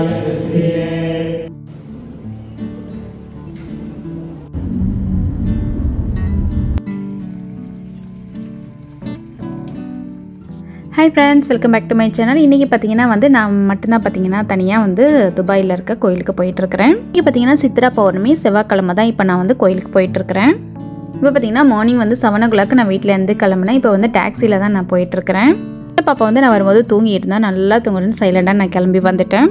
Hi friends, welcome back to my channel. இன்னைக்கு பாத்தீங்கன்னா வந்து நான் மட்டும் தான் பாத்தீங்கன்னா தனியா வந்து துபாயில இருக்க கோயிலுக்கு போயிட்டு இருக்கேன். இங்க பாத்தீங்கன்னா சித்ரா பௌர்ணமி செவ்வாய்க்கிழமை தான் இப்போ நான் வந்து கோயிலுக்கு போயிட்டு இருக்கேன். இப்போ பாத்தீங்கன்னா மார்னிங் வந்து 7 o'clock நான் வீட்ல இருந்து கிளம்பினேன். இப்போ வந்து டாக்ஸில தான் நான் போயிட்டு இருக்கேன். பாப்பா வந்து நான் வரும்போது தூங்கிட்டு இருந்தா நல்லா தூங்குறேன்னு சைலண்டா நான் கிளம்பி வந்துட்டேன்.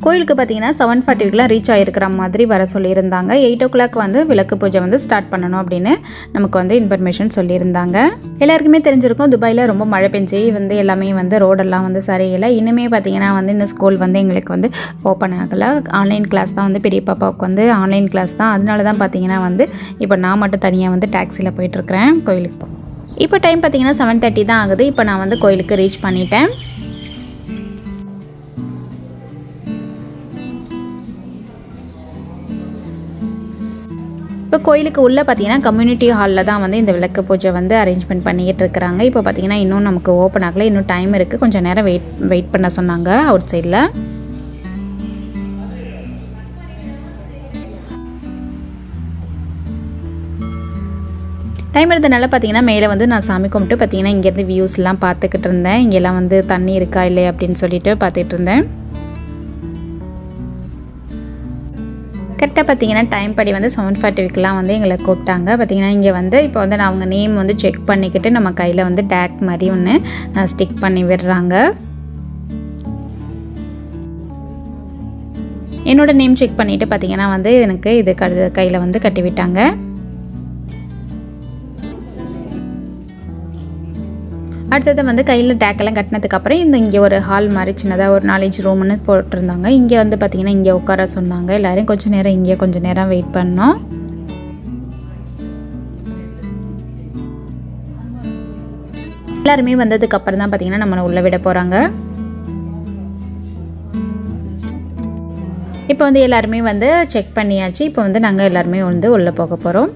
கோயிலுக்கு பாத்தீங்கன்னா 7:40க்குலாம் ரீச் ஆயிருக்கிற மாதிரி வர சொல்லியிருந்தாங்க. 8 o'clock வந்து விளக்கு பூஜை வந்து ஸ்டார்ட் பண்ணணும் அப்படின்னு நமக்கு வந்து இன்ஃபர்மேஷன் சொல்லியிருந்தாங்க. எல்லாருக்குமே தெரிஞ்சிருக்கும் துபாயில ரொம்ப மழை பெஞ்சு வந்து எல்லாமே வந்து ரோடெல்லாம் வந்து சரியில்லை. இன்னுமே பார்த்தீங்கன்னா வந்து இந்த ஸ்கூல் வந்து எங்களுக்கு வந்து ஓப்பன் ஆகலை. ஆன்லைன் கிளாஸ் தான் வந்து பெரிய பாப்பாவுக்கு வந்து ஆன்லைன் கிளாஸ் தான். அதனால தான் பார்த்தீங்கன்னா வந்து இப்போ நான் மட்டும் தனியாக வந்து டாக்ஸியில் போயிட்டுருக்கிறேன் கோயிலுக்கு. இப்போ டைம் பார்த்தீங்கன்னா 7:30 தான் ஆகுது. இப்போ நான் வந்து கோயிலுக்கு ரீச் பண்ணிட்டேன். இப்போ கோயிலுக்கு உள்ளே பார்த்தீங்கன்னா கம்யூனிட்டி ஹாலில் தான் வந்து இந்த விளக்கு பூஜை வந்து அரேஞ்ச்மெண்ட் பண்ணிக்கிட்டு இருக்கிறாங்க. இப்போ பார்த்தீங்கன்னா இன்னும் நமக்கு ஓப்பன் ஆகலை, இன்னும் டைம் இருக்குது, கொஞ்சம் நேரம் வெயிட் பண்ண சொன்னாங்க அவுட் சைடில். டைம் இருந்தனால பார்த்தீங்கன்னா மேலே வந்து நான் சாமி கும்பிட்டு பார்த்தீங்கன்னா இங்கேருந்து வியூஸ்லாம் பார்த்துக்கிட்டு இருந்தேன். இங்கெல்லாம் வந்து தண்ணி இருக்கா இல்லையா அப்படின்னு சொல்லிட்டு பார்த்துட்டு இருந்தேன். கரெக்டாக பார்த்தீங்கன்னா டைம் படி வந்து 7:40க்குலாம் வந்து எங்களை கூப்பிட்டாங்க. பார்த்தீங்கன்னா இங்கே வந்து இப்போ வந்து நான் அவங்க நேம் வந்து செக் பண்ணிக்கிட்டு நம்ம கையில் வந்து டேக் மாதிரி ஒன்று ஸ்டிக் பண்ணி விடுறாங்க. என்னோடய நேம் செக் பண்ணிவிட்டு பார்த்தீங்கன்னா வந்து எனக்கு இது கையில் வந்து கட்டி விட்டாங்க. அடுத்தது வந்து கையில் டேக்கெல்லாம் கட்டினதுக்கப்புறம் இங்கே ஒரு ஹால் மாதிரி சின்னதாக ஒரு 4 ரூம்னு போட்டிருந்தாங்க. இங்கே வந்து பார்த்திங்கன்னா இங்கே உட்கார சொன்னாங்க. எல்லோரும் கொஞ்சம் நேரம் இங்கே கொஞ்சம் நேரம் வெயிட் பண்ணோம். எல்லாருமே வந்ததுக்கப்புறம் தான் பார்த்திங்கன்னா நம்மளை உள்ளே விட போகிறாங்க. இப்போ வந்து எல்லாருமே வந்து செக் பண்ணியாச்சு. இப்போ வந்து நாங்கள் எல்லாருமே வந்து உள்ளே போக போகிறோம்.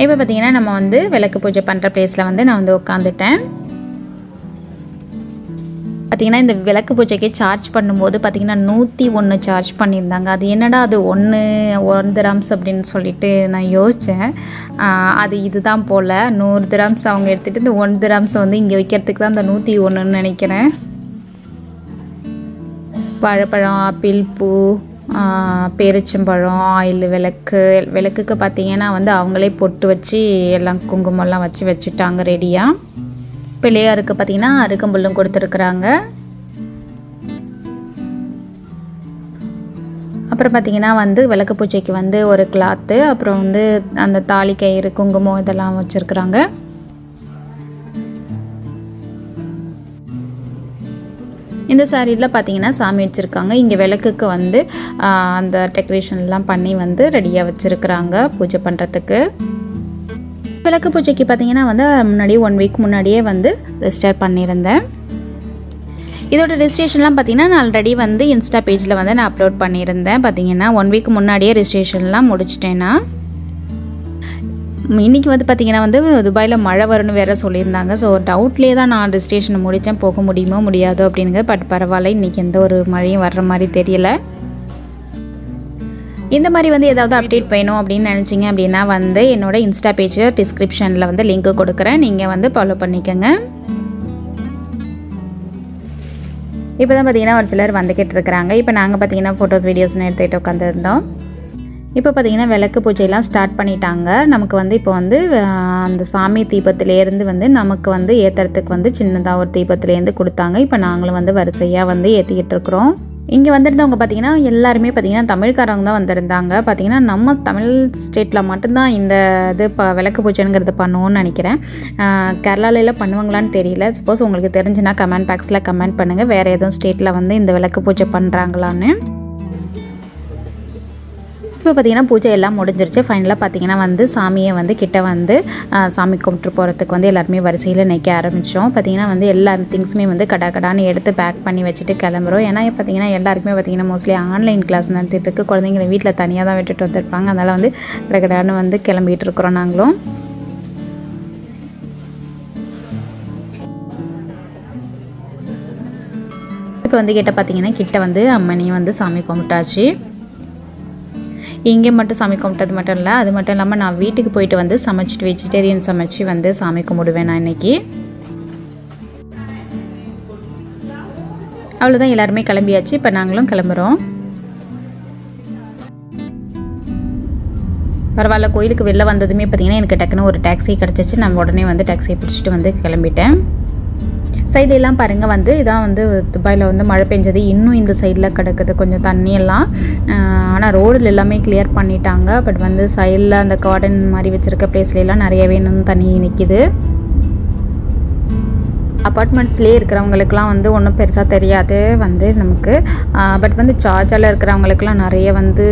இப்போ பார்த்தீங்கன்னா நம்ம வந்து விளக்கு பூஜை பண்ணுற பிளேஸில் வந்து நான் வந்து உட்காந்துட்டேன். பார்த்திங்கன்னா இந்த விளக்கு பூஜைக்கு சார்ஜ் பண்ணும்போது பார்த்திங்கன்னா 101 சார்ஜ் பண்ணியிருந்தாங்க. அது என்னடா அது 1 dirhams அப்படின்னு சொல்லிட்டு நான் யோசித்தேன். அது இதுதான் போல் 100 dirhams அவங்க எடுத்துகிட்டு இந்த 1 dirhams வந்து இங்கே வைக்கிறதுக்கு தான் அந்த 101ன்னு நினைக்கிறேன். வாழைப்பழம், ஆப்பிள் பூ, பேரிச்சம்பழம், ஆயில், விளக்குக்கு பார்த்திங்கன்னா வந்து அவங்களே பொட்டு வச்சு எல்லாம் குங்குமம்லாம் வச்சுட்டாங்க ரெடியாக. பிள்ளையாருக்கு பார்த்திங்கன்னா அருகம்புல்லும் கொடுத்துருக்குறாங்க. அப்புறம் பார்த்திங்கன்னா வந்து விளக்கு பூஜைக்கு வந்து ஒரு கிளாத்து, அப்புறம் வந்து அந்த தாலி கயிறு, குங்குமம் இதெல்லாம் வச்சுருக்குறாங்க. இந்த சாரியில் பார்த்தீங்கன்னா சாமி வச்சுருக்காங்க. இங்கே விளக்குக்கு வந்து அந்த டெக்கரேஷன்லாம் பண்ணி வந்து ரெடியாக வச்சுருக்குறாங்க பூஜை பண்ணுறதுக்கு. விளக்கு பூஜைக்கு பார்த்தீங்கன்னா வந்து முன்னாடியே 1 week முன்னாடியே வந்து ரெஜிஸ்டர் பண்ணியிருந்தேன். இதோட ரெஜிஸ்ட்ரேஷன்லாம் பார்த்தீங்கன்னா நான் ஆல்ரெடி வந்து இன்ஸ்டா பேஜில் வந்து நான் அப்லோட் பண்ணியிருந்தேன். பார்த்தீங்கன்னா 1 week முன்னாடியே ரெஜிஸ்ட்ரேஷன்லாம் முடிச்சிட்டேன்னா. இன்றைக்கி வந்து பார்த்திங்கன்னா வந்து துபாயில் மழை வரும்னு வேறு சொல்லியிருந்தாங்க. ஸோ டவுட்லேயே தான் நான் ரெஜிஸ்ட்ரேஷனை முடித்தேன். போக முடியுமோ முடியாதோ அப்படிங்க. பட் பரவாயில்ல, இன்றைக்கி எந்த ஒரு மழையும் வர்ற மாதிரி தெரியல. இந்த மாதிரி வந்து ஏதாவது அப்டேட் வேணும் அப்படின்னு நினச்சிங்க அப்படின்னா வந்து என்னோடய இன்ஸ்டா பேஜ் டிஸ்கிரிப்ஷனில் வந்து லிங்க்கு கொடுக்குறேன். நீங்கள் வந்து ஃபாலோ பண்ணிக்கோங்க. இப்போ தான் பார்த்திங்கன்னா ஒரு சிலர் வந்துக்கிட்டு இருக்கிறாங்க. இப்போ நாங்கள் பார்த்திங்கன்னா ஃபோட்டோஸ் வீடியோஸ்னு எடுத்துகிட்டு உட்காந்துருந்தோம். இப்போ பார்த்திங்கன்னா விளக்கு பூஜையெல்லாம் ஸ்டார்ட் பண்ணிட்டாங்க. நமக்கு வந்து இப்போ வந்து அந்த சாமி தீபத்திலேருந்து வந்து நமக்கு வந்து ஏற்றுறதுக்கு வந்து சின்னதாக ஒரு தீபத்திலேருந்து கொடுத்தாங்க. இப்போ நாங்களும் வந்து வரிசையாக வந்து ஏற்றிக்கிட்டு இருக்கிறோம். இங்கே வந்திருந்தவங்க பார்த்திங்கன்னா எல்லாருமே பார்த்திங்கன்னா தமிழ்காரங்க தான் வந்திருந்தாங்க. பார்த்திங்கன்னா நம்ம தமிழ் ஸ்டேட்டில் மட்டும்தான் இந்த இது விளக்கு பூஜைங்கிறது பண்ணுவோன்னு நினைக்கிறேன். கேரளாலெல்லாம் பண்ணுவாங்களான்னு தெரியல. சப்போஸ் உங்களுக்கு தெரிஞ்சுன்னா கமெண்ட் பாக்ஸில் கமெண்ட் பண்ணுங்கள், வேறு எதுவும் ஸ்டேட்டில் வந்து இந்த விளக்கு பூஜை பண்ணுறாங்களான்னு. இப்போ பார்த்திங்கன்னா பூஜை எல்லாம் முடிஞ்சிருச்சு. ஃபைனலாக பார்த்திங்கன்னா வந்து சாமியை வந்து கிட்ட வந்து சாமி கும்பிட்டு போகிறதுக்கு வந்து எல்லாருமே வரிசையில் நிற்க ஆரம்பித்தோம். பார்த்திங்கன்னா வந்து எல்லா திங்ஸுமே வந்து கடான்னு எடுத்து பேக் பண்ணி வச்சுட்டு கிளம்புறோம். ஏன்னா பார்த்திங்கன்னா எல்லாருக்குமே பார்த்திங்கன்னா மோஸ்ட்லி ஆன்லைன் கிளாஸ் நடத்திட்டு இருக்கு. குழந்தைங்களை வீட்டில் தனியாக தான் விட்டுட்டு வந்திருப்பாங்க. அதனால் வந்து கடான்னு வந்து கிளம்பிகிட்டு இருக்கிறோம் நாங்களும். இப்போ வந்து கிட்ட பார்த்தீங்கன்னா கிட்ட வந்து அம்மனையும் வந்து சாமி கும்பிட்டாச்சு. இங்கே மட்டும் சாமி கும்பிட்டது மட்டும் இல்லை, அது மட்டும் இல்லாமல் நான் வீட்டுக்கு போயிட்டு வந்து சமைச்சிட்டு வெஜிடேரியன் சமைச்சு வந்து சாமி கும்பிடுவேன் நான் இன்றைக்கி. அவ்வளோதான், எல்லாருமே கிளம்பியாச்சு. இப்போ நாங்களும் கிளம்புறோம். பரவாயில்ல, கோயிலுக்கு வெளில வந்ததுமே பார்த்திங்கன்னா எனக்கு டக்குன்னு ஒரு டாக்ஸி கிடச்சிச்சு. நான் உடனே வந்து டாக்ஸியை பிடிச்சிட்டு வந்து கிளம்பிட்டேன். சைடெல்லாம் பாருங்கள் வந்து இதான் வந்து துபாயில் வந்து மழை பெஞ்சது. இன்னும் இந்த சைடில் கிடக்குது கொஞ்சம் தண்ணியெல்லாம். ஆனால் ரோடில் எல்லாமே கிளியர் பண்ணிட்டாங்க. பட் வந்து சைடில் அந்த கார்டன் மாதிரி வச்சுருக்க பிளேஸ்லாம் நிறையவே இன்னும் தண்ணி நிற்கிது. அப்பார்ட்மெண்ட்ஸ்லேயே இருக்கிறவங்களுக்குலாம் வந்து ஒன்றும் பெருசாக தெரியாது வந்து நமக்கு. பட் வந்து சார்ஜால் இருக்கிறவங்களுக்குலாம் நிறைய வந்து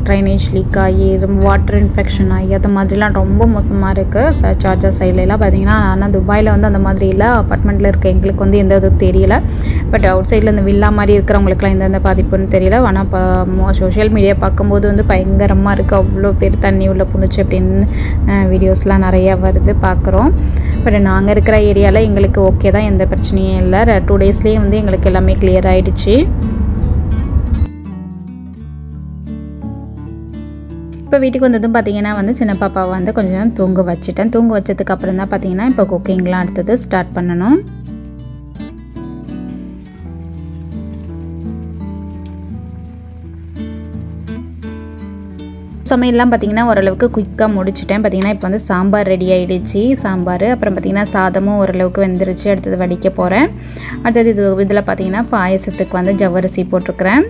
ட்ரைனேஜ் லீக் ஆகி வாட்டர் இன்ஃபெக்ஷன் ஆகி அது மாதிரிலாம் ரொம்ப மோசமாக இருக்குது. சார்ஜர் சைட்லலாம் பார்த்திங்கன்னா, ஆனால் துபாயில் வந்து அந்த மாதிரி இல்லை. அப்பார்ட்மெண்ட்டில் இருக்க எங்களுக்கு வந்து எந்த இதுவும் தெரியல. பட் அவுட் சைடில் இந்த வில்லா மாதிரி இருக்கிறவங்களுக்குலாம் எந்தெந்த பாதிப்புன்னு தெரியல. ஆனால் இப்போ சோஷியல் மீடியா பார்க்கும்போது வந்து பயங்கரமாக இருக்குது. அவ்வளோ பேர் தண்ணி உள்ள புந்துச்சு அப்படின்னு வீடியோஸ்லாம் நிறையா வருது, பார்க்குறோம். பட் நாங்கள் இருக்கிற ஏரியாவில் எங்களுக்கு ஓகே தான், எந்த பிரச்சனையும் இல்லை. 2 டேஸ்லேயே வந்து எங்களுக்கு எல்லாமே கிளியர் ஆகிடுச்சு. இப்போ வீட்டுக்கு வந்ததும் பார்த்திங்கன்னா வந்து சின்ன பாப்பாவை வந்து கொஞ்சம் தூங்க வச்சுட்டேன். தூங்க வச்சதுக்கு அப்புறம் தான் பார்த்திங்கன்னா இப்போ குக்கிங்லாம் அடுத்தது ஸ்டார்ட் பண்ணணும். சமையல்லாம் பார்த்திங்கன்னா ஓரளவுக்கு குயிக்காக முடிச்சிட்டேன். பார்த்திங்கன்னா இப்போ வந்து சாம்பார் ரெடி ஆகிடுச்சு. சாம்பார், அப்புறம் பார்த்திங்கன்னா சாதமும் ஓரளவுக்கு வெந்துருச்சு. அடுத்தது வடிக்க போகிறேன். அடுத்தது இதில் பார்த்திங்கன்னா பாயசத்துக்கு வந்து ஜவ்வரிசி போட்டிருக்கிறேன்.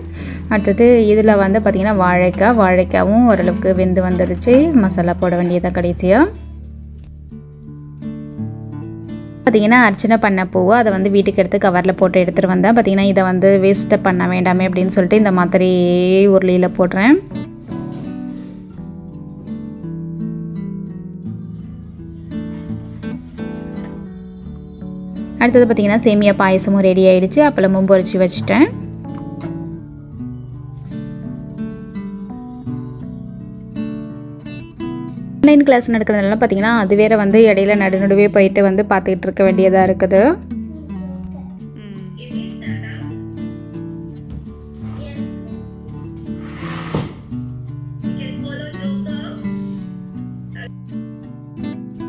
அடுத்தது இதில் வந்து பார்த்திங்கன்னா வாழைக்காவும் ஓரளவுக்கு வெந்து வந்துருச்சு. மசாலா போட வேண்டியதாக கடைசியாக. பார்த்திங்கன்னா அர்ச்சனை பண்ண பூவை அதை வந்து வீட்டுக்கு எடுத்து கவரில் போட்டு எடுத்துகிட்டு வந்தேன். பார்த்திங்கன்னா இதை வந்து வேஸ்ட்டை பண்ண வேண்டாமே அப்படின்னு சொல்லிட்டு இந்த மாதிரி உருளியில் போடுறேன். அடுத்தது பார்த்திங்கன்னா சேமியா பாயசமும் ரெடி ஆகிடுச்சு. அப்பளமும் பொரிச்சு வச்சுட்டேன். ஆன்லைன் கிளாஸ் நடக்கிறதுனால பார்த்திங்கன்னா அது வேறு வந்து இடையில நடுவே போயிட்டு வந்து பார்த்துக்கிட்டு இருக்க வேண்டியதாக இருக்குது.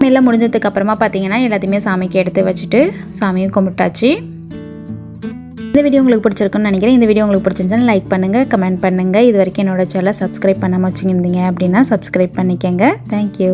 எல்லாம் முடிஞ்சதுக்கு அப்புறமா பார்த்திங்கன்னா எல்லாத்தையுமே சாமிக்கு எடுத்து வச்சுட்டு சாமியும் கும்பிட்டாச்சு. இந்த வீடியோ உங்களுக்கு பிடிச்சிருக்குன்னு நினைக்கிறேன். இந்த வீடியோ உங்களுக்கு பிடிச்சிருந்துச்சுன்னா லைக் பண்ணுங்கள், கமெண்ட் பண்ணுங்கள். இது வரைக்கும் என்னோட சேனலை சப்ஸ்கிரைப் பண்ணாமல் வச்சுருந்தீங்க அப்படின்னா சப்ஸ்கிரைப் பண்ணிக்கோங்க. தேங்க்யூ.